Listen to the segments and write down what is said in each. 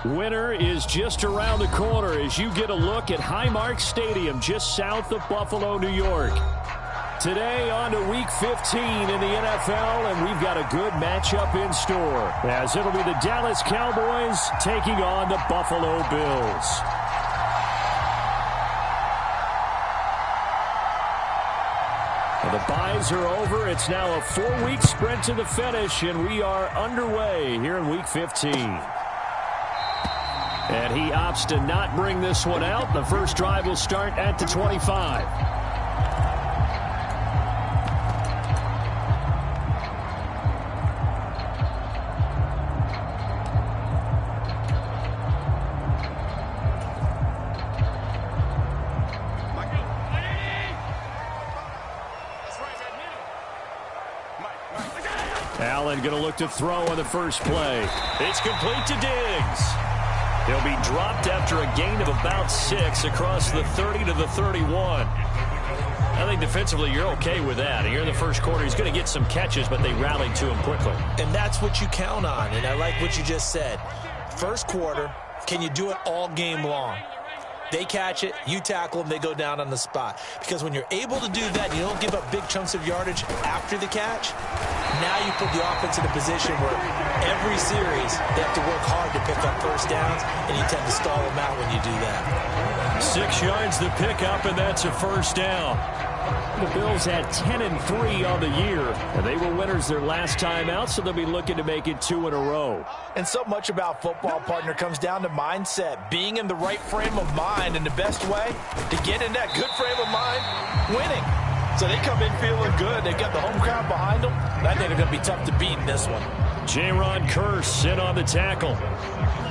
Winter is just around the corner as you get a look at Highmark Stadium just south of Buffalo, New York. Today on to Week 15 in the NFL, and we've got a good matchup in store as it'll be the Dallas Cowboys taking on the Buffalo Bills. Well, the byes are over. It's now a 4-week sprint to the finish, and we are underway here in Week 15. And he opts to not bring this one out. The first drive will start at the 25. Allen going to look to throw on the first play. It's complete to Diggs. He'll be dropped after a gain of about 6 across the 30 to the 31. I think defensively you're okay with that. Here in the first quarter, he's going to get some catches, but they rallied to him quickly. And that's what you count on, and I like what you just said. First quarter, can you do it all game long? They catch it, you tackle them, they go down on the spot. Because when you're able to do that, you don't give up big chunks of yardage after the catch. Now you put the offense in a position where every series they have to work hard to pick up first downs, and you tend to stall them out when you do that. 6 yards the pickup, and that's a first down. The Bills had 10-3 on the year, and they were winners their last time out, so they'll be looking to make it 2 in a row. And so much about football, partner, comes down to mindset, being in the right frame of mind, and the best way to get in that good frame of mind, winning. So they come in feeling good. They've got the home crowd behind them. I think they're going to be tough to beat in this one. Jaron Kearse in on the tackle.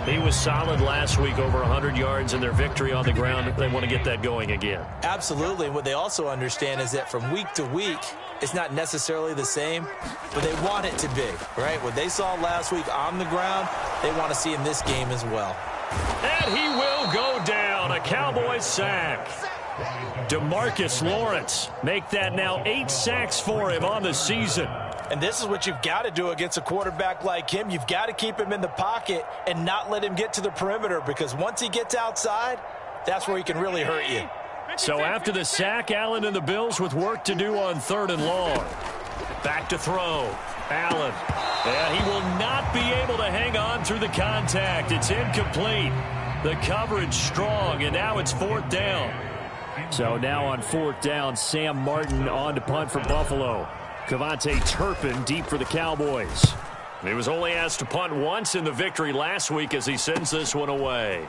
He was solid last week, over 100 yards in their victory on the ground. They want to get that going again. Absolutely. And what they also understand is that from week to week, it's not necessarily the same, but they want it to be, right? What they saw last week on the ground, they want to see in this game as well. And he will go down. A Cowboys sack. DeMarcus Lawrence make that now 8 sacks for him on the season. And this is what you've got to do against a quarterback like him. You've got to keep him in the pocket and not let him get to the perimeter, because once he gets outside, that's where he can really hurt you. So after the sack, Allen and the Bills with work to do on 3rd and long. Back to throw. Allen. And he will not be able to hang on through the contact. It's incomplete. The coverage strong, and now it's 4th down. So now on 4th down, Sam Martin on to punt for Buffalo. Kevontae Turpin deep for the Cowboys. He was only asked to punt once in the victory last week as he sends this one away.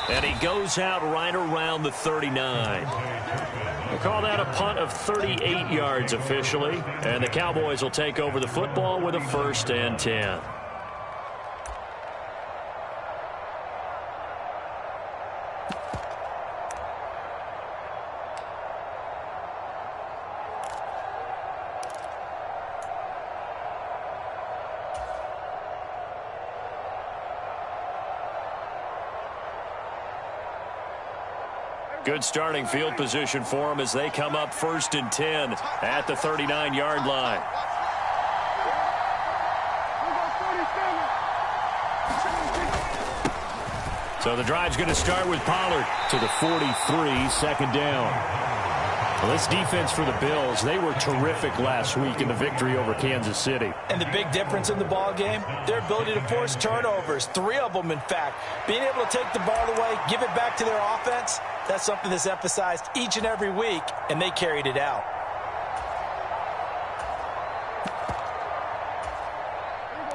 And he goes out right around the 39. We'll call that a punt of 38 yards officially. And the Cowboys will take over the football with a 1st and 10. Good starting field position for them as they come up 1st and 10 at the 39-yard line. So the drive's going to start with Pollard to the 43, 2nd down. Well, this defense for the Bills, they were terrific last week in the victory over Kansas City. And the big difference in the ball game, their ability to force turnovers, 3 of them in fact. Being able to take the ball away, give it back to their offense, that's something that's emphasized each and every week, and they carried it out.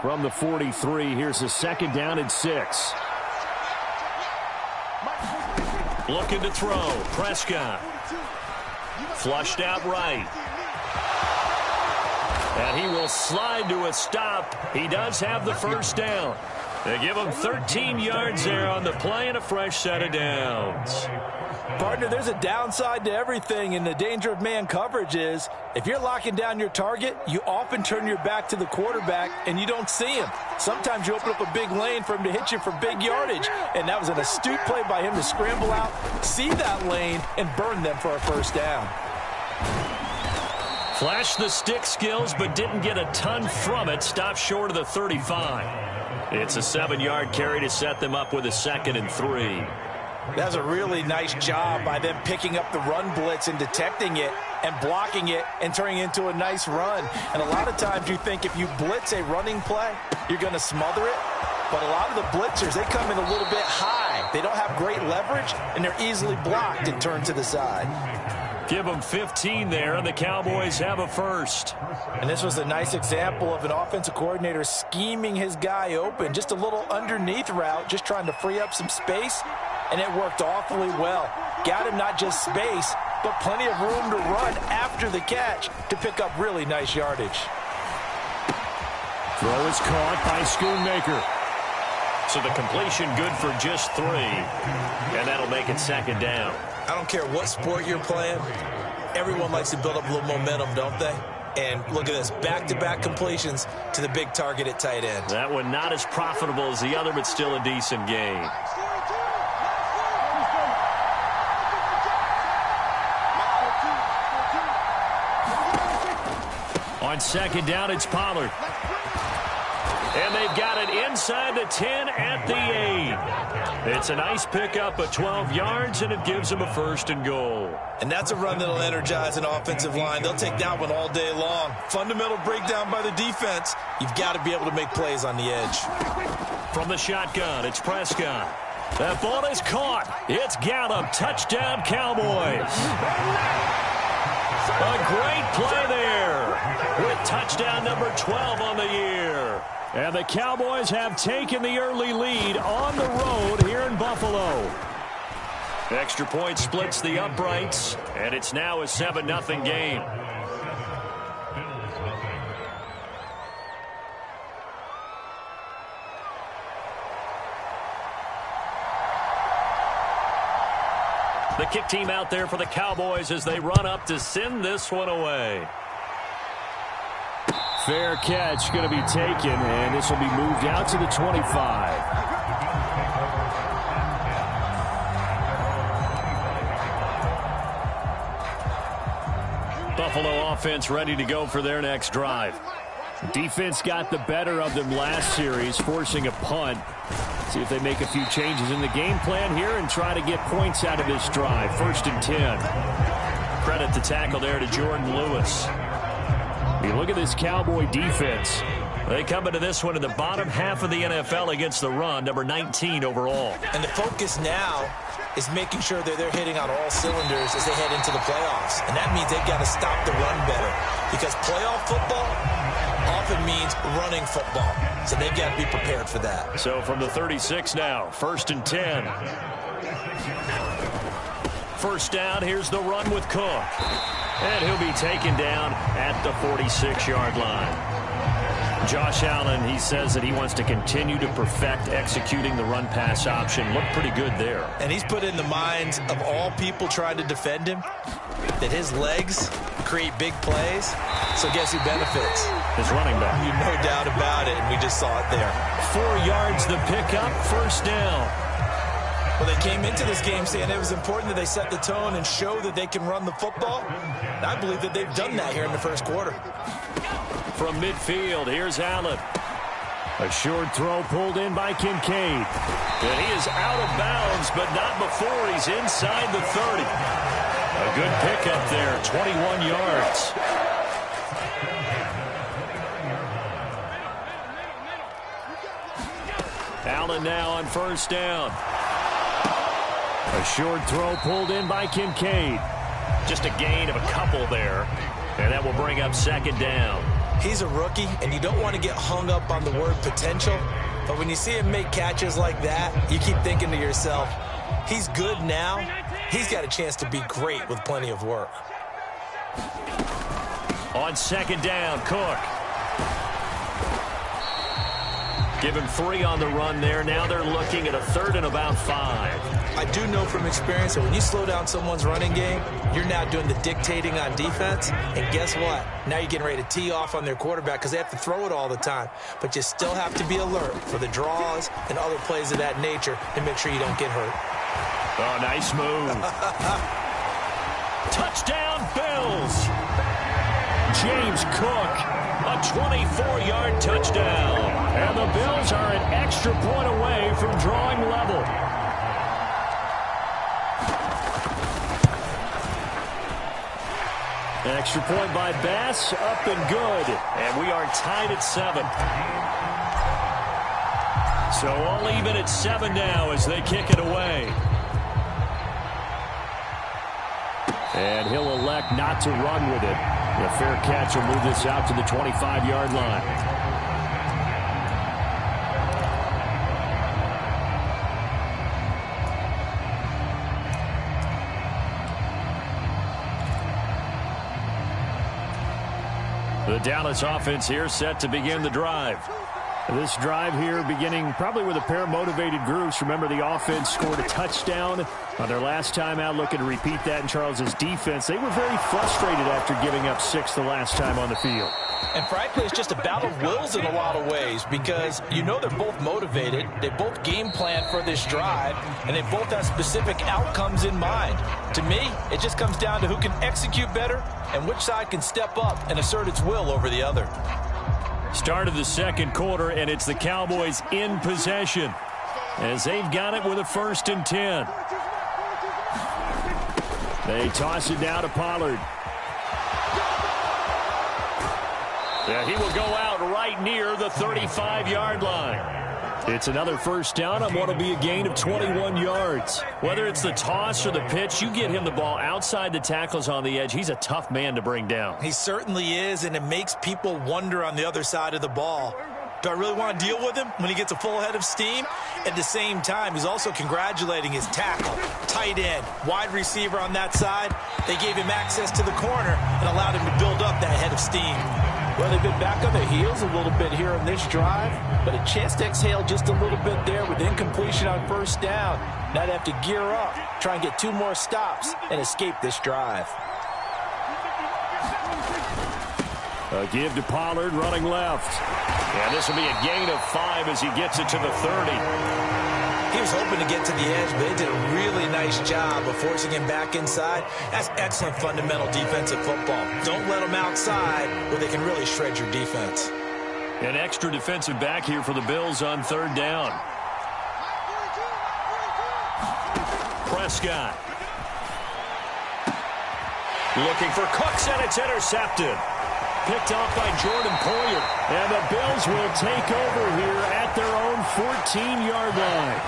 From the 43, here's a 2nd down and 6. Looking to throw. Prescott. Flushed out right. And he will slide to a stop. He does have the 1st down. They give him 13 yards there on the play and a fresh set of downs. Partner, there's a downside to everything, and the danger of man coverage is if you're locking down your target, you often turn your back to the quarterback and you don't see him. Sometimes you open up a big lane for him to hit you for big yardage, and that was an astute play by him to scramble out, see that lane, and burn them for a 1st down. Flashed the stick skills, but didn't get a ton from it. Stopped short of the 35. It's a 7-yard carry to set them up with a 2nd and 3. That's a really nice job by them picking up the run blitz and detecting it and blocking it and turning it into a nice run. And a lot of times you think if you blitz a running play, you're going to smother it. But a lot of the blitzers, they come in a little bit high. They don't have great leverage, and they're easily blocked and turned to the side. Give them 15 there, and the Cowboys have a first. And this was a nice example of an offensive coordinator scheming his guy open. Just a little underneath route, just trying to free up some space, and it worked awfully well. Got him not just space, but plenty of room to run after the catch to pick up really nice yardage. Throw is caught by Schoonmaker. So the completion good for just 3, and that'll make it 2nd down. I don't care what sport you're playing. Everyone likes to build up a little momentum, don't they? And look at this, back-to-back completions to the big target at tight end. That one not as profitable as the other, but still a decent gain. On 2nd down, it's Pollard. And they've got it inside the 10 at the 8. It's a nice pickup of 12 yards, and it gives them a 1st and goal. And that's a run that'll energize an offensive line. They'll take that one all day long. Fundamental breakdown by the defense. You've got to be able to make plays on the edge. From the shotgun, it's Prescott. That ball is caught. It's Gallup. Touchdown, Cowboys. A great play there with touchdown number 12 on the year. And the Cowboys have taken the early lead on the road here in Buffalo. Extra point splits the uprights, and it's now a 7-0 game. The kick team out there for the Cowboys as they run up to send this one away. Fair catch going to be taken, and this will be moved out to the 25. Buffalo offense ready to go for their next drive. Defense got the better of them last series, forcing a punt. See if they make a few changes in the game plan here and try to get points out of this drive. 1st and 10. Credit the tackle there to Jordan Lewis. You look at this Cowboy defense. They come into this one in the bottom half of the NFL against the run, number 19 overall. And the focus now is making sure that they're hitting on all cylinders as they head into the playoffs. And that means they've got to stop the run better. Because playoff football often means running football. So they've got to be prepared for that. So from the 36 now, 1st and 10. 1st down, here's the run with Cook. And he'll be taken down at the 46-yard line. Josh Allen, he says that he wants to continue to perfect executing the run-pass option. Looked pretty good there. And he's put in the minds of all people trying to defend him that his legs create big plays. So guess who benefits? His running back. You no doubt about it, and we just saw it there. 4 yards the pickup, 1st down. Well, they came into this game saying it was important that they set the tone and show that they can run the football. And I believe that they've done that here in the 1st quarter. From midfield, here's Allen. A short throw pulled in by Kincaid. And he is out of bounds, but not before he's inside the 30. A good pickup there, 21 yards. Allen now on 1st down. A short throw pulled in by Kincaid. Just a gain of a couple there. And that will bring up 2nd down. He's a rookie, and you don't want to get hung up on the word potential. But when you see him make catches like that, you keep thinking to yourself, he's good now. He's got a chance to be great with plenty of work. On 2nd down, Cook. Give him 3 on the run there. Now they're looking at a 3rd and about 5. I do know from experience that when you slow down someone's running game, you're now doing the dictating on defense. And guess what? Now you're getting ready to tee off on their quarterback because they have to throw it all the time. But you still have to be alert for the draws and other plays of that nature and make sure you don't get hurt. Oh, nice move. Touchdown, Bills. James Cook A 24-yard touchdown. And the Bills are an extra point away from drawing level. Extra point by Bass, up and good. And we are tied at 7. So all even at 7 now as they kick it away. And he'll elect not to run with it. A fair catch will move this out to the 25-yard line. The Dallas offense here set to begin the drive. This drive here beginning probably with a pair of motivated groups. Remember, the offense scored a touchdown on their last time out, looking to repeat that in Charles's defense. They were very frustrated after giving up 6 the last time on the field. And frankly, it's just a battle of wills in a lot of ways because you know they're both motivated. They both game plan for this drive, and they both have specific outcomes in mind. To me, it just comes down to who can execute better and which side can step up and assert its will over the other. Start of the second quarter, and it's the Cowboys in possession as they've got it with a 1st and 10. They toss it down to Pollard. Yeah, he will go out right near the 35-yard line. It's another 1st down on what will be a gain of 21 yards. Whether it's the toss or the pitch, you get him the ball outside the tackles on the edge. He's a tough man to bring down. He certainly is, and it makes people wonder on the other side of the ball. Do I really want to deal with him when he gets a full head of steam? At the same time, he's also congratulating his tackle, tight end, wide receiver on that side. They gave him access to the corner and allowed him to build up that head of steam. Well, they've been back on their heels a little bit here in this drive, but a chance to exhale just a little bit there with incompletion on 1st down. Now they have to gear up, try and get 2 more stops, and escape this drive. A give to Pollard running left. And this will be a gain of 5 as he gets it to the 30. He was hoping to get to the edge, but they did a really nice job of forcing him back inside. That's excellent fundamental defensive football. Don't let them outside where they can really shred your defense. An extra defensive back here for the Bills on 3rd down. Prescott. Looking for Cooks, and it's intercepted. Picked off by Jordan Poyer. And the Bills will take over here at their own 14-yard line.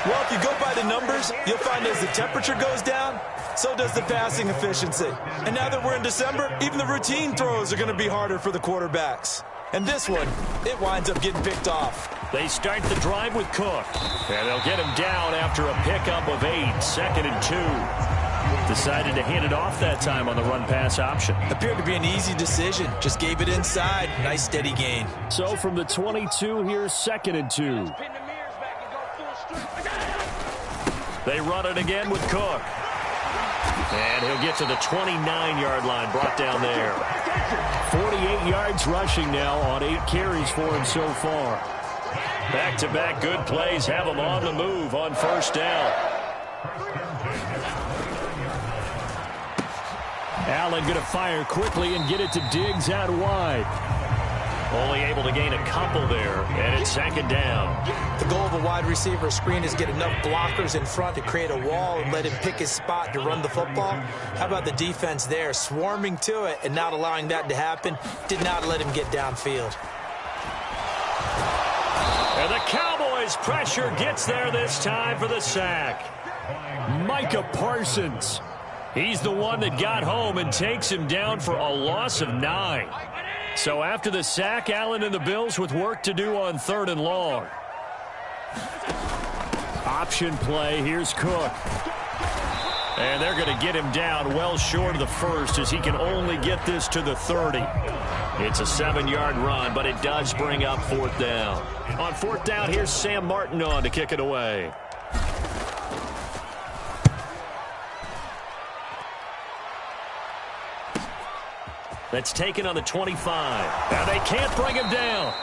Well, if you go by the numbers, you'll find as the temperature goes down, so does the passing efficiency. And now that we're in December, even the routine throws are going to be harder for the quarterbacks. And this one, it winds up getting picked off. They start the drive with Cook. And they'll get him down after a pickup of 8, 2nd and 2. Decided to hand it off that time on the run-pass option. Appeared to be an easy decision. Just gave it inside. Nice steady gain. So from the 22, here's 2nd and 2. They run it again with Cook. And he'll get to the 29-yard line, brought down there. 48 yards rushing now on 8 carries for him so far. Back-to-back good plays have him on the move on 1st down. Allen going to fire quickly and get it to Diggs out wide. Only able to gain a couple there, and it's 2nd down. The goal of a wide receiver screen is get enough blockers in front to create a wall and let him pick his spot to run the football. How about the defense there, swarming to it and not allowing that to happen? Did not let him get downfield. And the Cowboys pressure gets there this time for the sack. Micah Parsons. He's the one that got home and takes him down for a loss of 9. So after the sack, Allen and the Bills with work to do on 3rd and long. Option play. Here's Cook. And they're going to get him down well short of the 1st as he can only get this to the 30. It's a 7-yard run, but it does bring up 4th down. On 4th down, here's Sam Martin on to kick it away. That's taken on the 25. Now they can't bring him down.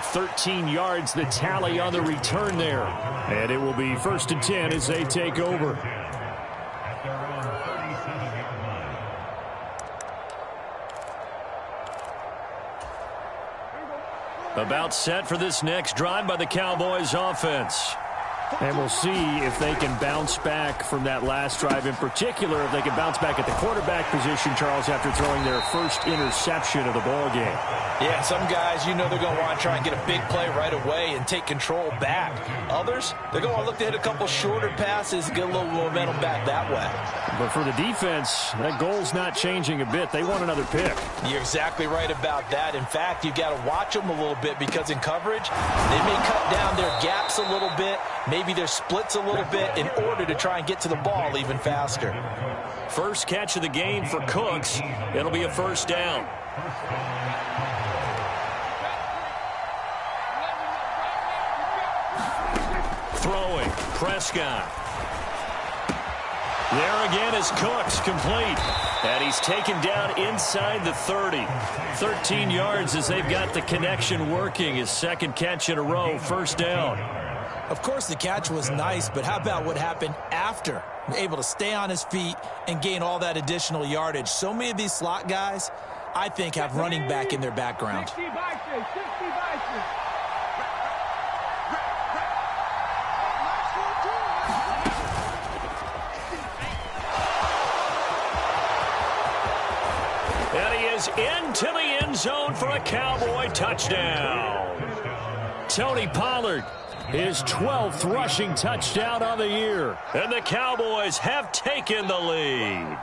13 yards the tally on the return there. And it will be 1st and 10 as they take over. About set for this next drive by the Cowboys offense. And we'll see if they can bounce back from that last drive in particular, if they can bounce back at the quarterback position, Charles, after throwing their first interception of the ballgame. Yeah, some guys, they're going to want to try and get a big play right away and take control back. Others, they're going to look to hit a couple shorter passes, get a little momentum back that way. But for the defense, that goal's not changing a bit. They want another pick. You're exactly right about that. In fact, you've got to watch them a little bit because in coverage, they may cut down their gaps a little bit, maybe their splits a little bit in order to try and get to the ball even faster. First catch of the game for Cooks. It'll be a first down. Throwing, Prescott. There again is Cooks, complete. And he's taken down inside the 30. 13 yards as they've got the connection working. His second catch in a row, first down. Of course, the catch was nice, but how about what happened after? Able to stay on his feet and gain all that additional yardage. So many of these slot guys, I think, have running back in their background. 60 vices, 60 vices. And he is into the end zone for a Cowboy touchdown. Tony Pollard, his 12th rushing touchdown on the year. And the Cowboys have taken the lead.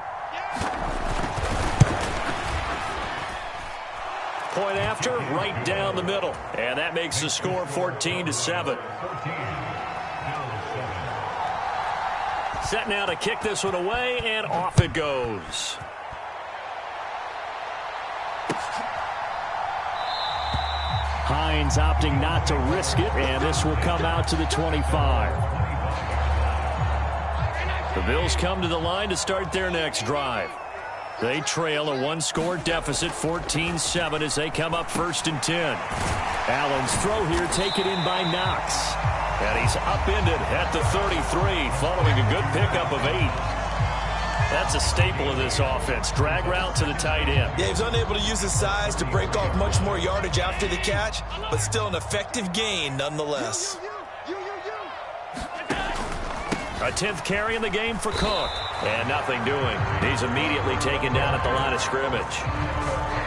Point after, right down the middle. And that makes the score 14-7. Set now to kick this one away, and off it goes. Hines opting not to risk it, and this will come out to the 25. The Bills come to the line to start their next drive. They trail a one-score deficit, 14-7, as they come up first and 10. Allen's throw here taken in by Knox. And he's upended at the 33, following a good pickup of 8. That's a staple of this offense. Drag route to the tight end. Yeah, he's unable to use his size to break off much more yardage after the catch, but still an effective gain nonetheless. A 10th carry in the game for Cook. And nothing doing. He's immediately taken down at the line of scrimmage.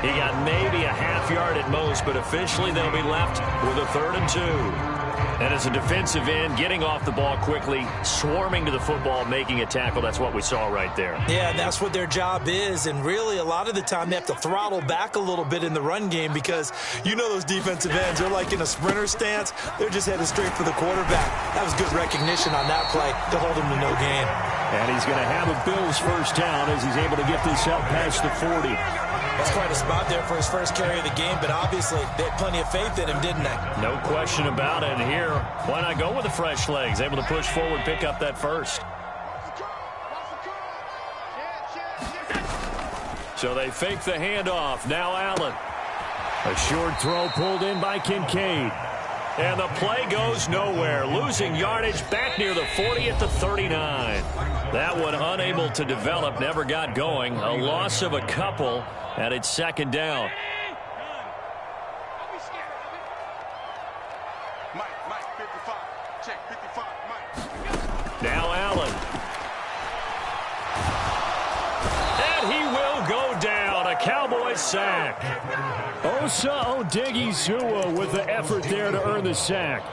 He got maybe a half yard at most, but officially they'll be left with a 3rd and 2. And as a defensive end, getting off the ball quickly, swarming to the football, making a tackle, that's what we saw right there. Yeah, that's what their job is, and really a lot of the time they have to throttle back a little bit in the run game because those defensive ends, they're like in a sprinter stance. They're just headed straight for the quarterback. That was good recognition on that play to hold him to no gain. And he's going to have a Bills first down as he's able to get this out past the 40. That's quite a spot there for his first carry of the game, but obviously they had plenty of faith in him, didn't they? No question about it. And here, why not go with the fresh legs? Able to push forward, pick up that first. So they fake the handoff. Now Allen. A short throw pulled in by Kincaid. And the play goes nowhere. Losing yardage back near the 40 at the 39. That one unable to develop, never got going. A loss of a couple, and it's second down. Mike, 55. Check, 55, Mike. Now Allen. And he will go down. A Cowboys sack. Osa Odighizuwa with the effort there to earn the sack.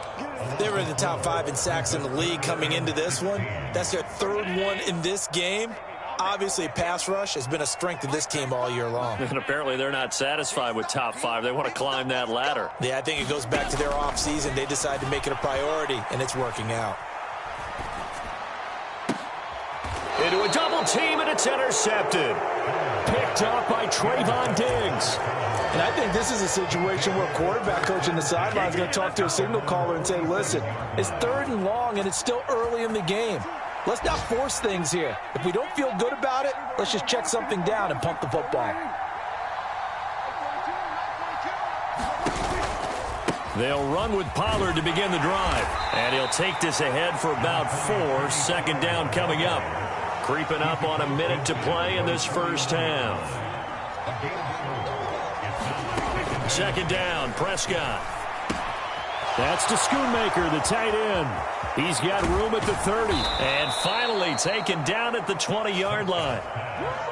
They were in the top 5 in sacks in the league coming into this one. That's their 3rd one in this game. Obviously, pass rush has been a strength of this team all year long. And apparently they're not satisfied with top 5. They want to climb that ladder. Yeah, I think it goes back to their offseason. They decided to make it a priority, and it's working out. Into a double team, and it's intercepted. Picked up by Trayvon Diggs. And I think this is a situation where a quarterback coach in the sideline is going to talk to a signal caller and say, listen, it's 3rd and long, and it's still early in the game. Let's not force things here. If we don't feel good about it, let's just check something down and pump the football. They'll run with Pollard to begin the drive. And he'll take this ahead for about 4. Second down coming up. Creeping up on a minute to play in this first half. Second down, Prescott. That's to Schoonmaker, the tight end. He's got room at the 30. And finally taken down at the 20-yard line.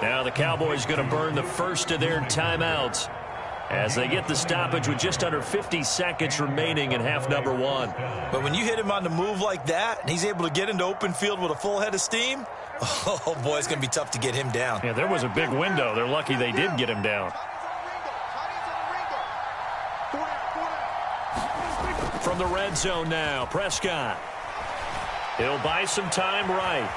Now the Cowboys going to burn the first of their timeouts as they get the stoppage with just under 50 seconds remaining in half number one. But when you hit him on the move like that, and he's able to get into open field with a full head of steam, oh, boy, it's going to be tough to get him down. Yeah, there was a big window. They're lucky they did get him down. From the red zone now, Prescott. He'll buy some time right.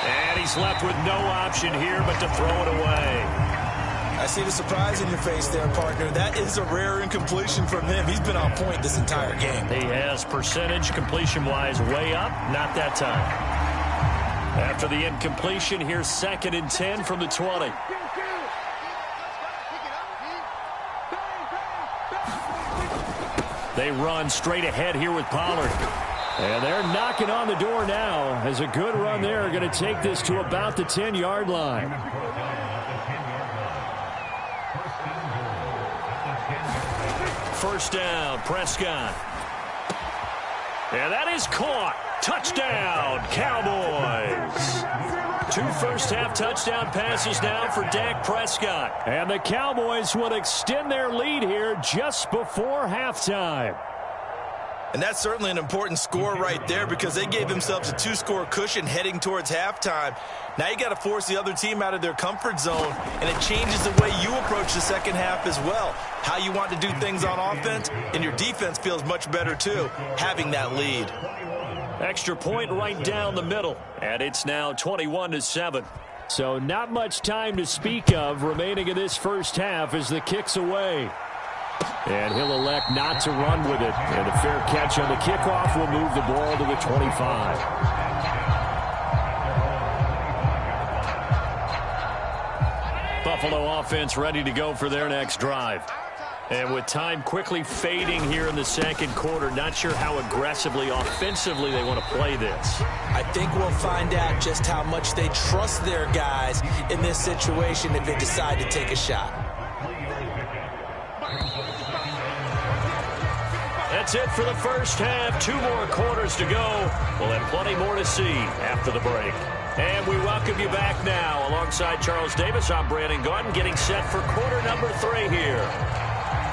And he's left with no option here but to throw it away. I see the surprise in your face there, partner. That is a rare incompletion from him. He's been on point this entire game. He has percentage completion-wise way up. Not that time. After the incompletion, here's 2nd and 10 from the 20. They run straight ahead here with Pollard. And they're knocking on the door now as a good run there. Going to take this to about the 10-yard line. First down, Prescott. And that is caught. Touchdown, Cowboys. 2 first-half touchdown passes now for Dak Prescott. And the Cowboys will extend their lead here just before halftime. And that's certainly an important score right there because they gave themselves a 2-score cushion heading towards halftime. Now you got to force the other team out of their comfort zone, and it changes the way you approach the second half as well. How you want to do things on offense, and your defense feels much better too, having that lead. Extra point right down the middle, and it's now 21-7. So not much time to speak of remaining in this first half as the kick's away. And he'll elect not to run with it. And a fair catch on the kickoff will move the ball to the 25. Buffalo offense ready to go for their next drive. And with time quickly fading here in the second quarter, not sure how aggressively, offensively they want to play this. I think we'll find out just how much they trust their guys in this situation if they decide to take a shot. That's it for the first half. 2 more quarters to go. We'll have plenty more to see after the break. And we welcome you back now. Alongside Charles Davis, I'm Brandon Gaudin, getting set for quarter number 3 here.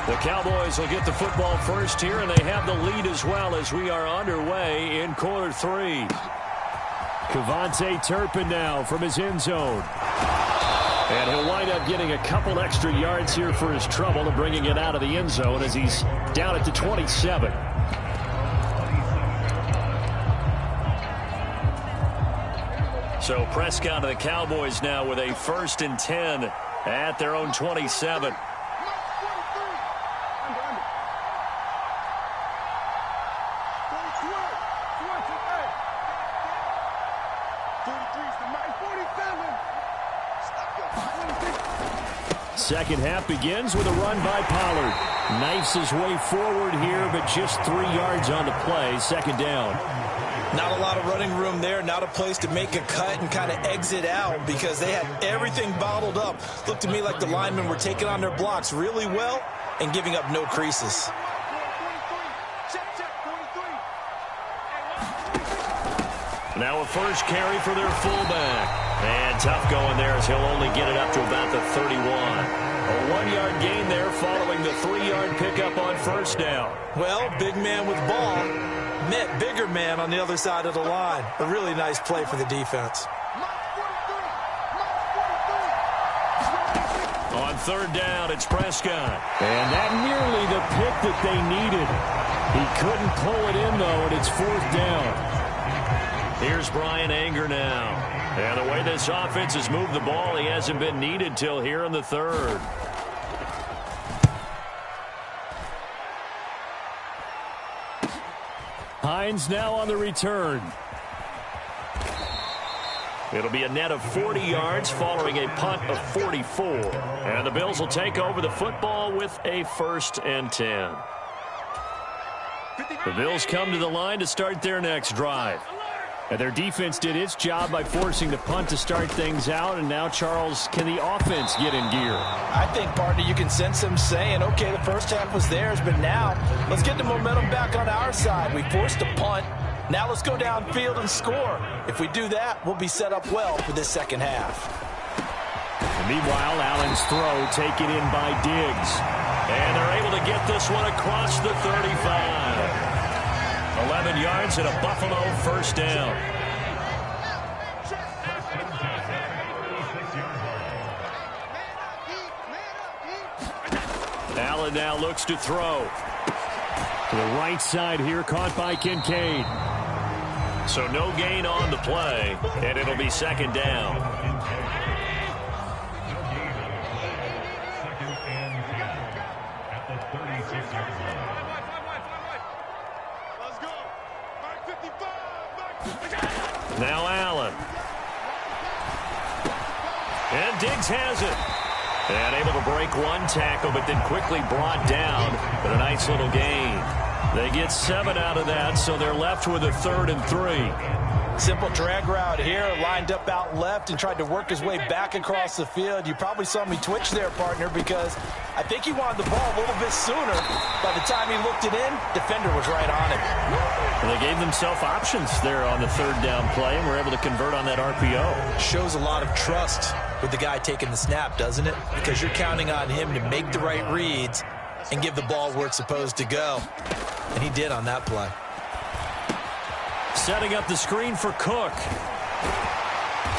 The Cowboys will get the football first here, and they have the lead as well as we are underway in quarter 3. Kevontae Turpin now from his end zone. And he'll wind up getting a couple extra yards here for his trouble and bringing it out of the end zone as he's down at the 27. So Prescott of the Cowboys now with a 1st and 10 at their own 27. Second half begins with a run by Pollard. Knifes his way forward here, but just 3 yards on the play. 2nd down. Not a lot of running room there. Not a place to make a cut and kind of exit out because they had everything bottled up. Looked to me like the linemen were taking on their blocks really well and giving up no creases. Now a first carry for their fullback. And tough going there as he'll only get it up to about the 31. A 1-yard gain there following the 3-yard pickup on first down. Well, big man with ball met bigger man on the other side of the line. A really nice play for the defense. On 3rd down, it's Prescott. And that nearly the pick that they needed. He couldn't pull it in, though, and it's 4th down. Here's Brian Anger now. And the way this offense has moved the ball, he hasn't been needed till here in the 3rd. Hines now on the return. It'll be a net of 40 yards following a punt of 44. And the Bills will take over the football with a 1st and 10. The Bills come to the line to start their next drive. And their defense did its job by forcing the punt to start things out. And now, Charles, can the offense get in gear? I think, partner, you can sense them saying, okay, the first half was theirs, but now let's get the momentum back on our side. We forced a punt. Now let's go downfield and score. If we do that, we'll be set up well for this second half. And meanwhile, Allen's throw taken in by Diggs. And they're able to get this one across the 35. 11 yards and a Buffalo first down. Allen now looks to throw. To the right side here, caught by Kincaid. So no gain on the play, and it'll be second down. Now Allen. And Diggs has it. And able to break one tackle, but then quickly brought down. But a nice little gain. They get 7 out of that, so they're left with a 3rd and 3. Simple drag route here, lined up out left and tried to work his way back across the field. You probably saw me twitch there, partner, because I think he wanted the ball a little bit sooner. By the time he looked it in, defender was right on it. Well, they gave themselves options there on the 3rd down play and were able to convert on that RPO. Shows a lot of trust with the guy taking the snap, doesn't it? Because you're counting on him to make the right reads and give the ball where it's supposed to go. And he did on that play. Setting up the screen for Cook.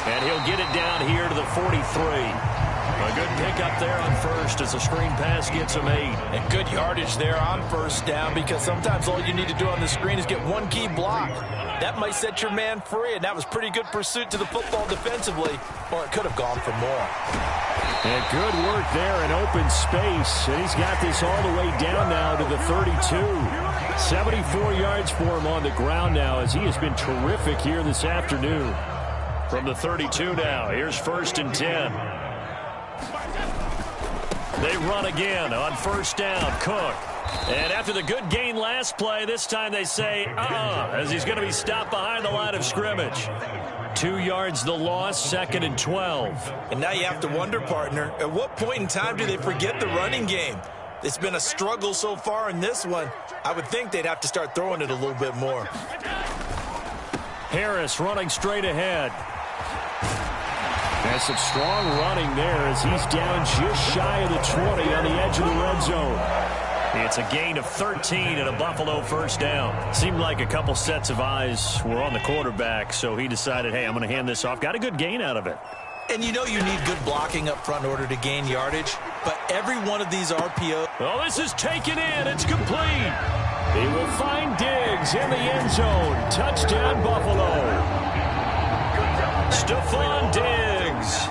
And he'll get it down here to the 43. A good pickup there on first as the screen pass gets him 8. And good yardage there on first down, because sometimes all you need to do on the screen is get one key block. That might set your man free, and that was pretty good pursuit to the football defensively, or it could have gone for more. And good work there in open space. And he's got this all the way down now to the 32. 74 yards for him on the ground now, as he has been terrific here this afternoon. From the 32 now, here's 1st and 10. They run again on first down. Cook. And after the good gain last play, this time they say, as he's going to be stopped behind the line of scrimmage. 2 yards the loss, 2nd and 12. And now you have to wonder, partner, at what point in time do they forget the running game? It's been a struggle so far in this one. I would think they'd have to start throwing it a little bit more. Harris running straight ahead. That's some strong running there as he's down just shy of the 20 on the edge of the red zone. It's a gain of 13 and a Buffalo first down. Seemed like a couple sets of eyes were on the quarterback, so he decided, hey, I'm going to hand this off. Got a good gain out of it. And you know you need good blocking up front in order to gain yardage, but every one of these RPO. Oh, this is taken in. It's complete. He will find Diggs in the end zone. Touchdown, Buffalo. Stephon Diggs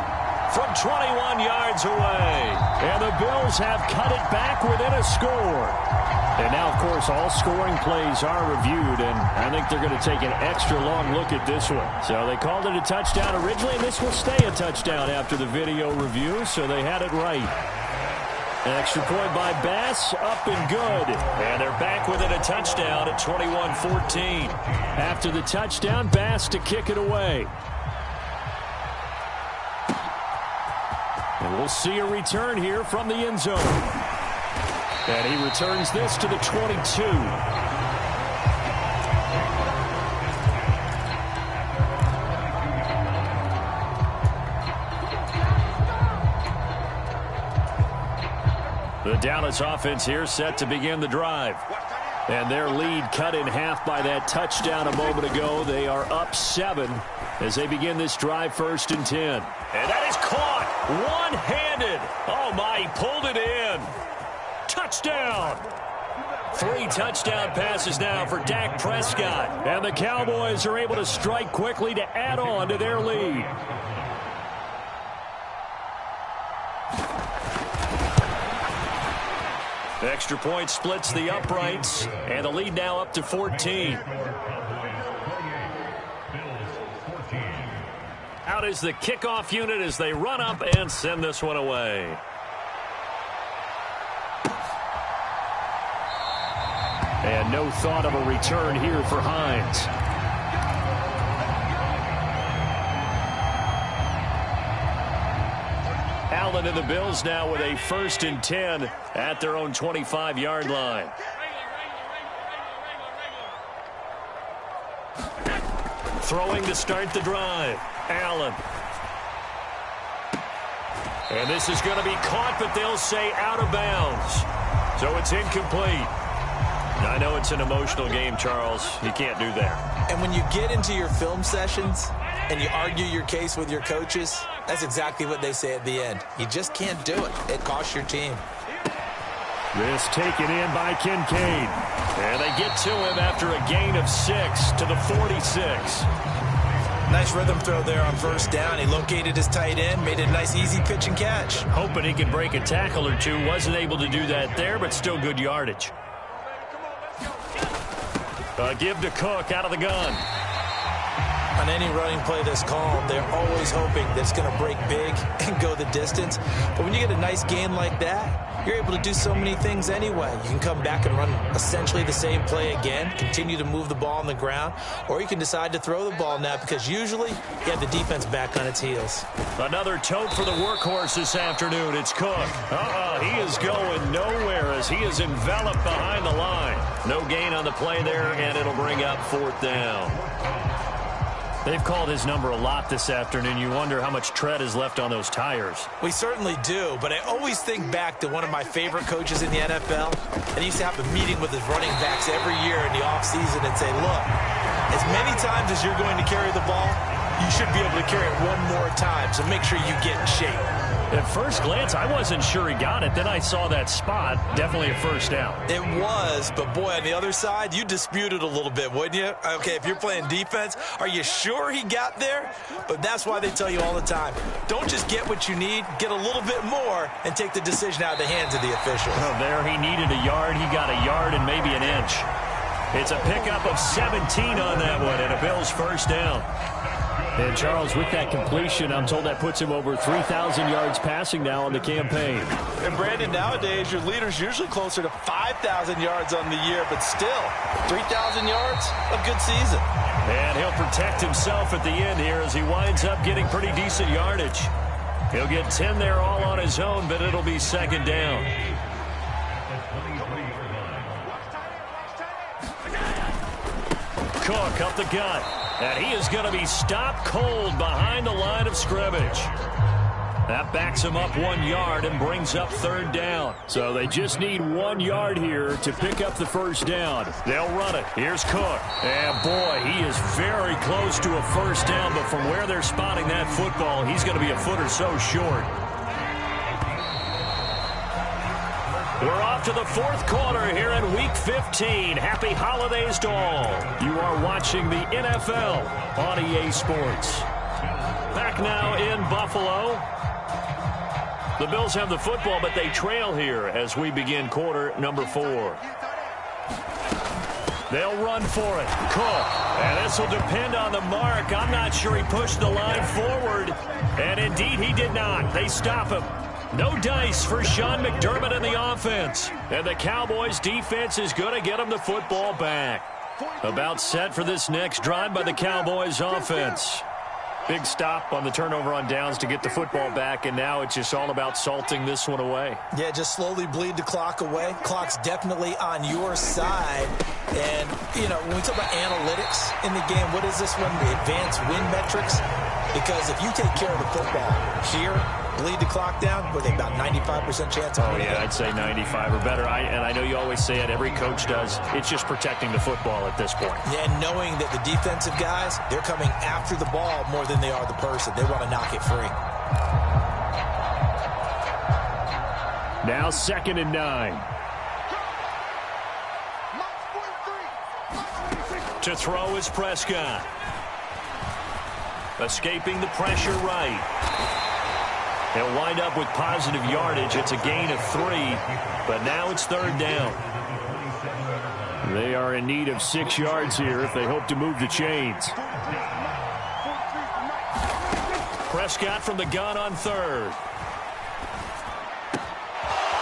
from 21 yards away. And the Bills have cut it back within a score. And now, of course, all scoring plays are reviewed, and I think they're going to take an extra long look at this one. So they called it a touchdown originally, and this will stay a touchdown after the video review, so they had it right. An extra point by Bass, up and good. And they're back within a touchdown at 21-14. After the touchdown, Bass to kick it away. And we'll see a return here from the end zone. And he returns this to the 22. The Dallas offense here set to begin the drive. And their lead cut in half by that touchdown a moment ago. They are up 7 as they begin this drive, 1st and 10. And that is caught one-handed. Oh, my, he pulled it in. Touchdown. 3 touchdown passes now for Dak Prescott. And the Cowboys are able to strike quickly to add on to their lead. The extra point splits the uprights, and the lead now up to 14. Out is the kickoff unit as they run up and send this one away. And no thought of a return here for Hines. Allen and the Bills now with a 1st and 10 at their own 25-yard line. Throwing to start the drive. Allen. And this is going to be caught, but they'll say out of bounds. So it's incomplete. I know it's an emotional game, Charles. You can't do that. And when you get into your film sessions and you argue your case with your coaches, that's exactly what they say at the end. You just can't do it. It costs your team. This taken in by Kincaid. And they get to him after a gain of 6 to the 46. Nice rhythm throw there on 1st down. He located his tight end, made a nice easy pitch and catch. Hoping he can break a tackle or two. Wasn't able to do that there, but still good yardage. Give to Cook out of the gun. On any running play that's called, they're always hoping that it's going to break big and go the distance. But when you get a nice gain like that, you're able to do so many things anyway. You can come back and run essentially the same play again, continue to move the ball on the ground, or you can decide to throw the ball now because usually you have the defense back on its heels. Another tote for the workhorse this afternoon. It's Cook. He is going nowhere as he is enveloped behind the line. No gain on the play there, and it'll bring up 4th down. They've called his number a lot this afternoon. You wonder how much tread is left on those tires. We certainly do, but I always think back to one of my favorite coaches in the NFL, and he used to have a meeting with his running backs every year in the offseason and say, look, as many times as you're going to carry the ball, you should be able to carry it one more time, so make sure you get in shape. At first glance, I wasn't sure he got it. Then I saw that spot. Definitely a 1st down. It was, but boy, on the other side, you dispute it a little bit, wouldn't you? Okay, if you're playing defense, are you sure he got there? But that's why they tell you all the time, don't just get what you need, get a little bit more, and take the decision out of the hands of the official. Well, there he needed a yard. He got a yard and maybe an inch. It's a pickup of 17 on that one, and a Bills 1st down. And, Charles, with that completion, I'm told that puts him over 3,000 yards passing now on the campaign. And, Brandon, nowadays your leader's usually closer to 5,000 yards on the year, but still, 3,000 yards, a good season. And he'll protect himself at the end here as he winds up getting pretty decent yardage. He'll get 10 there all on his own, but it'll be 2nd down. Cook up the gut. And he is going to be stopped cold behind the line of scrimmage. That backs him up 1 yard and brings up 3rd down. So they just need 1 yard here to pick up the 1st down. They'll run it. Here's Cook. And, boy, he is very close to a 1st down, but from where they're spotting that football, he's going to be a foot or so short. We're off to the 4th quarter here in Week 15. Happy holidays to all. You are watching the NFL on EA Sports. Back now in Buffalo. The Bills have the football, but they trail here as we begin quarter number 4. They'll run for it. Cook. And this will depend on the mark. I'm not sure he pushed the line forward. And indeed he did not. They stop him. No dice for Sean McDermott in the offense. And the Cowboys defense is going to get him the football back. About set for this next drive by the Cowboys offense. Big stop on the turnover on downs to get the football back, and now it's just all about salting this one away. Yeah, just slowly bleed the clock away. Clock's definitely on your side. And, you know, when we talk about analytics in the game, what is this one? The advanced win metrics? Because if you take care of the football here, bleed the clock down, with about 95% chance of winning. Yeah, I'd say 95 or better. And I know you always say it, every coach does. It's just protecting the football at this point. Yeah, and knowing that the defensive guys, they're coming after the ball more than they are the person. They want to knock it free. Now 2nd and 9. To throw is Prescott. Escaping the pressure right. He'll wind up with positive yardage. It's a gain of 3, but now it's 3rd down. They are in need of 6 yards here if they hope to move the chains. Prescott from the gun on 3rd.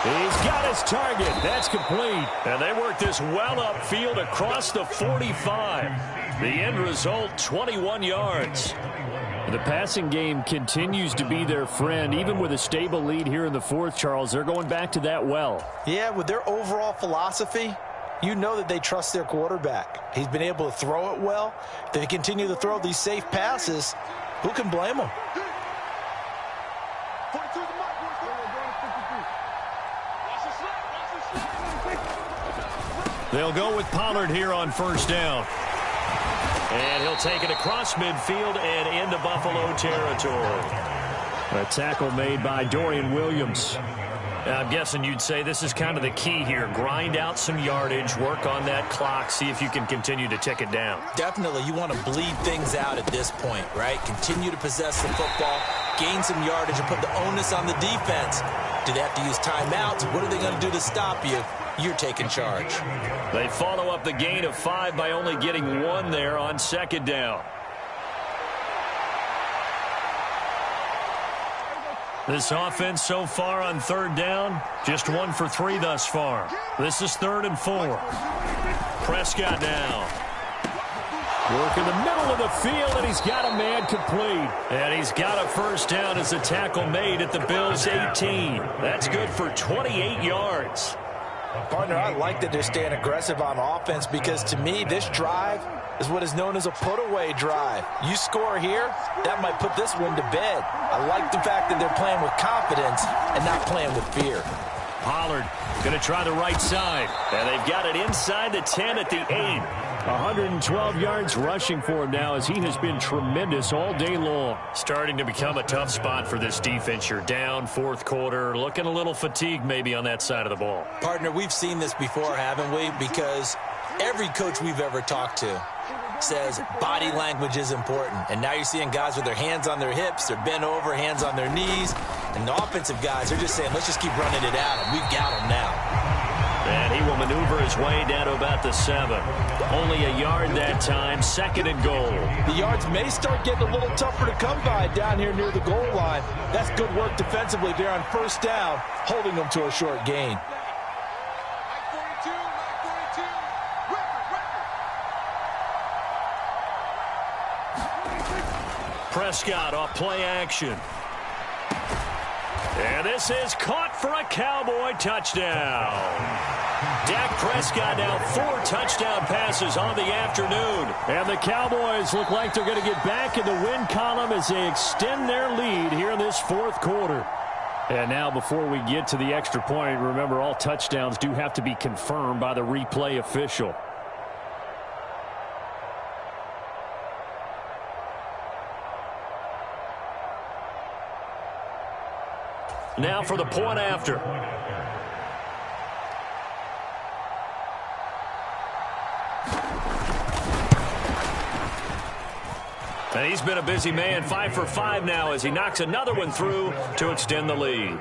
He's got his target. That's complete. And they work this well upfield across the 45. The end result, 21 yards. The passing game continues to be their friend. Even with a stable lead here in the fourth, Charles, they're going back to that well. Yeah, with their overall philosophy, you know that they trust their quarterback. He's been able to throw it well. If they continue to throw these safe passes, who can blame them? They'll go with Pollard here on first down. And he'll take it across midfield and into Buffalo territory. A tackle made by Dorian Williams. I'm guessing you'd say this is kind of the key here. Grind out some yardage, work on that clock, see if you can continue to tick it down. Definitely, you want to bleed things out at this point, right? Continue to possess the football, gain some yardage, and put the onus on the defense. Do they have to use timeouts? What are they going to do to stop you? You're taking charge. They follow up the gain of 5 by only getting 1 there on second down. This offense so far on third down, just 1 for 3 thus far. This is 3rd and 4. Prescott now. Work in the middle of the field, and he's got a man complete. And he's got a first down as a tackle made at the Bills' 18. That's good for 28 yards. Partner, I like that they're staying aggressive on offense because, to me, this drive is what is known as a put-away drive. You score here, that might put this one to bed. I like the fact that they're playing with confidence and not playing with fear. Pollard going to try the right side. And they've got it inside the 10 at the 8. 112 yards rushing for him now as he has been tremendous all day long. Starting to become a tough spot for this defense. You're down fourth quarter, looking a little fatigued maybe on that side of the ball. Partner, we've seen this before, haven't we? Because every coach we've ever talked to says body language is important. And now you're seeing guys with their hands on their hips, they're bent over, hands on their knees. And the offensive guys are just saying, let's just keep running it at them. We've got them now. And he will maneuver his way down to about the 7. Only a yard that time, 2nd and goal. The yards may start getting a little tougher to come by down here near the goal line. That's good work defensively there on first down, holding them to a short gain. Prescott off play action. And this is caught for a Cowboy touchdown. Dak Prescott now 4 touchdown passes on the afternoon. And the Cowboys look like they're going to get back in the win column as they extend their lead here in this fourth quarter. And now before we get to the extra point, remember all touchdowns do have to be confirmed by the replay official. Now for the point after. And he's been a busy man, 5 for 5 now as he knocks another one through to extend the lead.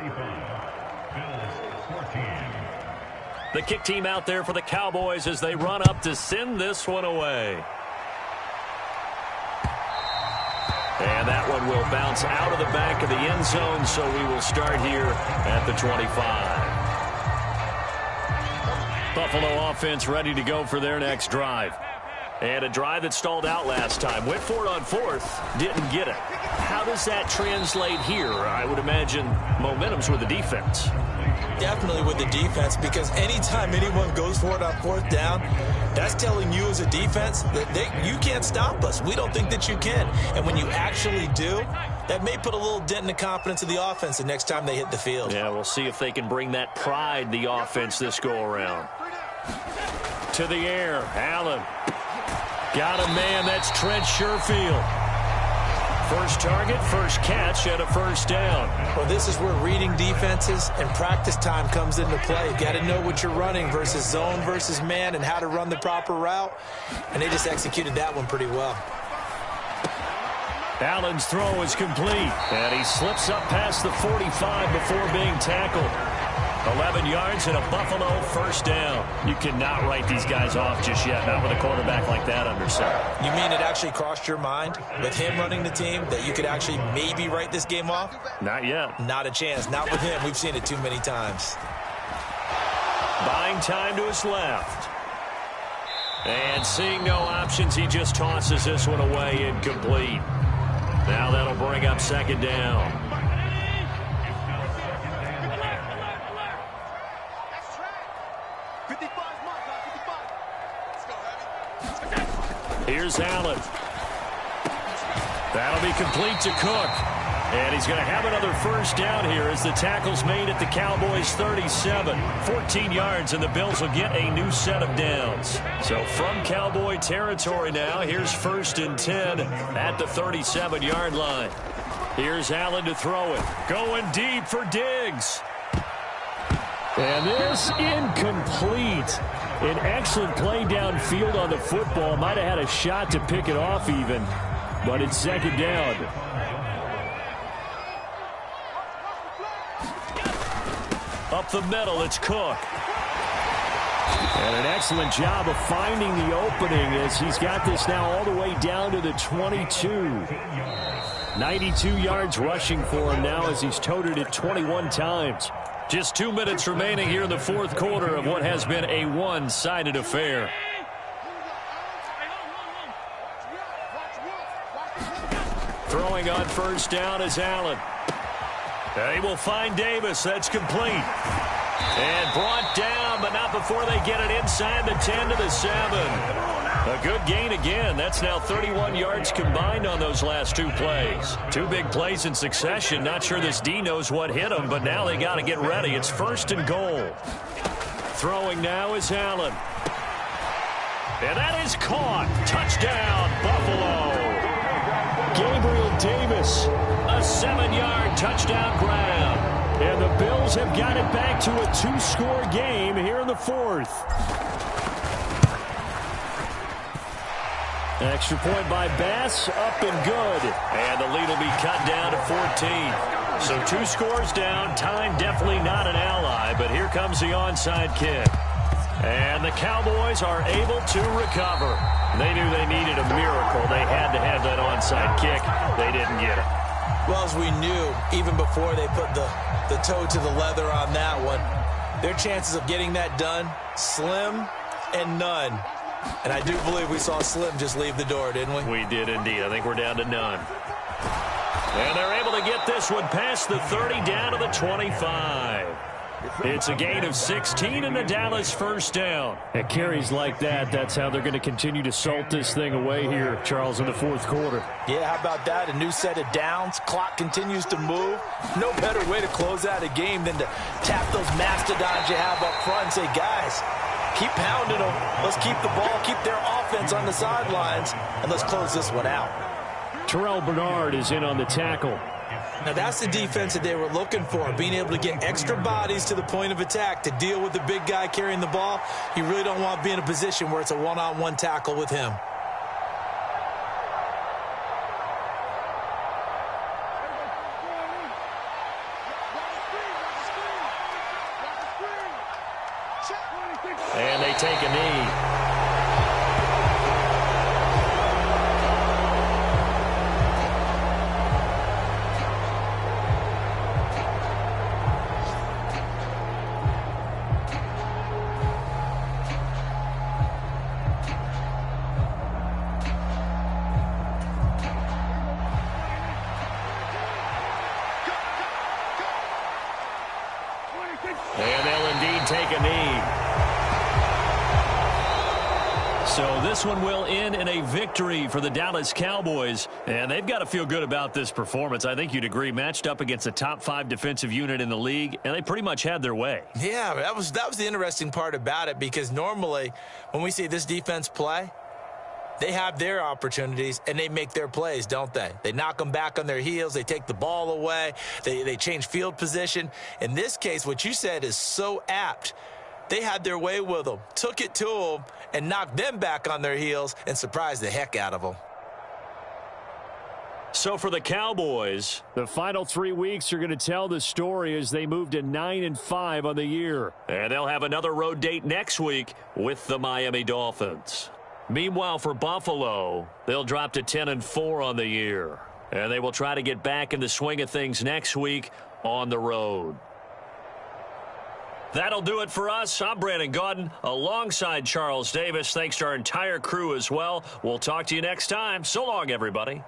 The kick team out there for the Cowboys as they run up to send this one away. And that one will bounce out of the back of the end zone, so we will start here at the 25. Buffalo offense ready to go for their next drive. And a drive that stalled out last time. Went for it on 4th, didn't get it. How does that translate here? I would imagine momentum's with the defense. Definitely with the defense, because anytime anyone goes for it on 4th down, that's telling you as a defense that you can't stop us. We don't think that you can. And when you actually do, that may put a little dent in the confidence of the offense the next time they hit the field. Yeah, we'll see if they can bring that pride, the offense, this go-around. To the air, Allen. Got a man, that's Trent Sherfield. First target, first catch, and a first down. Well, this is where reading defenses and practice time comes into play. You've got to know what you're running versus zone versus man and how to run the proper route. And they just executed that one pretty well. Allen's throw is complete. And he slips up past the 45 before being tackled. 11 yards and a Buffalo first down. You cannot write these guys off just yet, not with a quarterback like that under center. You mean it actually crossed your mind with him running the team that you could actually maybe write this game off? Not yet. Not a chance. Not with him. We've seen it too many times. Buying time to his left. And seeing no options, he just tosses this one away incomplete. Now that'll bring up second down. Here's Allen. That'll be complete to Cook. And he's going to have another first down here as the tackle's made at the Cowboys' 37. 14 yards, and the Bills will get a new set of downs. So from Cowboy territory now, here's 1st and 10 at the 37-yard line. Here's Allen to throw it. Going deep for Diggs. And this incomplete. An excellent play downfield on the football. Might have had a shot to pick it off even, but it's second down. Up the middle, it's Cook. And an excellent job of finding the opening as he's got this now all the way down to the 22. 92 yards rushing for him now as he's toted it 21 times. Just 2 minutes remaining here in the fourth quarter of what has been a one-sided affair. Throwing on first down is Allen. They will find Davis. That's complete. And brought down, but not before they get it inside the 10 to the 7. A good gain again. That's now 31 yards combined on those last 2 plays. 2 big plays in succession. Not sure this D knows what hit them, but now they got to get ready. It's 1st and goal. Throwing now is Allen. And that is caught. Touchdown, Buffalo. Gabriel Davis. A 7-yard touchdown grab. And the Bills have got it back to a 2-score game here in the 4th. Extra point by Bass, up and good. And the lead will be cut down to 14. So 2 scores down. Time definitely not an ally, but here comes the onside kick. And the Cowboys are able to recover. They knew they needed a miracle. They had to have that onside kick. They didn't get it. Well, as we knew, even before they put the toe to the leather on that one, their chances of getting that done, slim and none. And I do believe we saw Slim just leave the door, didn't we? We did indeed. I think we're down to none. And they're able to get this one past the 30 down to the 25. It's a gain of 16 and the Dallas first down. At carries like that, that's how they're going to continue to salt this thing away here, Charles, in the fourth quarter. Yeah, how about that? A new set of downs. Clock continues to move. No better way to close out a game than to tap those mastodons you have up front and say, guys, keep pounding them. Let's keep the ball, keep their offense on the sidelines, and let's close this one out. Terrell Bernard is in on the tackle. Now, that's the defense that they were looking for, being able to get extra bodies to the point of attack to deal with the big guy carrying the ball. You really don't want to be in a position where it's a one-on-one tackle with him. And they take a knee. And they'll indeed take a knee. So this one will end in a victory for the Dallas Cowboys. And they've got to feel good about this performance. I think you'd agree, matched up against a top 5 defensive unit in the league, and they pretty much had their way. Yeah, that was the interesting part about it, because normally when we see this defense play, they have their opportunities, and they make their plays, don't they? They knock them back on their heels. They take the ball away. They change field position. In this case, what you said is so apt. They had their way with them, took it to them, and knocked them back on their heels and surprised the heck out of them. So for the Cowboys, the final 3 weeks are going to tell the story as they move to 9-5 on the year. And they'll have another road date next week with the Miami Dolphins. Meanwhile, for Buffalo, they'll drop to 10-4 on the year. And they will try to get back in the swing of things next week on the road. That'll do it for us. I'm Brandon Gaudin alongside Charles Davis. Thanks to our entire crew as well. We'll talk to you next time. So long, everybody.